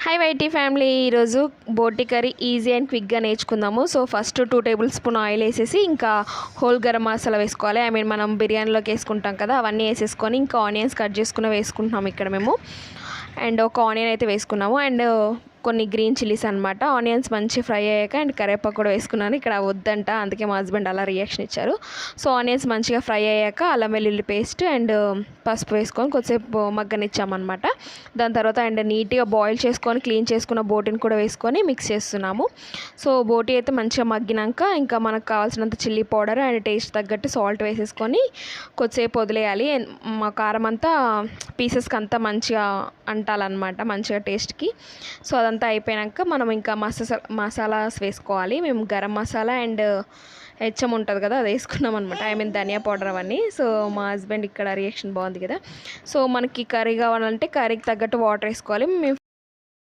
Hi YT family, ఈరోజు బోటి curry easy and క్విక్గా నేర్చుకుందాము. So first 2 table spoon oil వేసేసి ఇంకా హోల్ గరం మసాలా వేసుకోవాలి. మనం బిర్యానీలోకి వేసుకుంటాం కదా, అవన్నీ వేసేసుకొని ఇంకా ఆనియన్స్ కట్ చేసుకుని వేసుకుంటున్నాము ఇక్కడ మేము. అండ్ ఒక ఆనియన్ అయితే వేసుకున్నాము అండ్ కొన్ని గ్రీన్ చిల్లీస్ అనమాట. ఆనియన్స్ మంచి ఫ్రై అయ్యాక అండ్ కరివేపాకు కూడా వేసుకున్నాను. ఇక్కడ వద్దంట, అందుకే మా హస్బెండ్ అలా రియాక్షన్ ఇచ్చారు. సో ఆనియన్స్ మంచిగా ఫ్రై అయ్యాక అల్లం వెల్లుల్లి పేస్ట్ అండ్ పసుపు వేసుకొని కొద్దిసేపు మగ్గనిచ్చామన్నమాట. దాని తర్వాత అండ్ నీట్గా బాయిల్ చేసుకొని క్లీన్ చేసుకున్న బోటిని కూడా వేసుకొని మిక్స్ చేస్తున్నాము. సో బోటి అయితే మంచిగా మగ్గినాక ఇంకా మనకు కావాల్సినంత చిల్లీ పౌడర్ అండ్ టేస్ట్ తగ్గట్టు సాల్ట్ వేసేసుకొని కొద్దిసేపు వదిలేయాలి. మా కారం అంతా పీసెస్కి అంతా మంచిగా అంటాలన్నమాట, మంచిగా టేస్ట్కి. సో అదంతా అయిపోయాక మనం ఇంకా మసాలాస్ వేసుకోవాలి. మేము గరం మసాలా అండ్ హెచ్ఎం ఉంటుంది కదా, అది వేసుకున్నాం అనమాట. ధనియా పౌడర్ అవన్నీ. సో మా హస్బెండ్ ఇక్కడ రియాక్షన్ బాగుంది కదా. సో మనకి కర్రీ కావాలంటే కర్రీకి తగ్గట్టు వాటర్ వేసుకోవాలి. మేము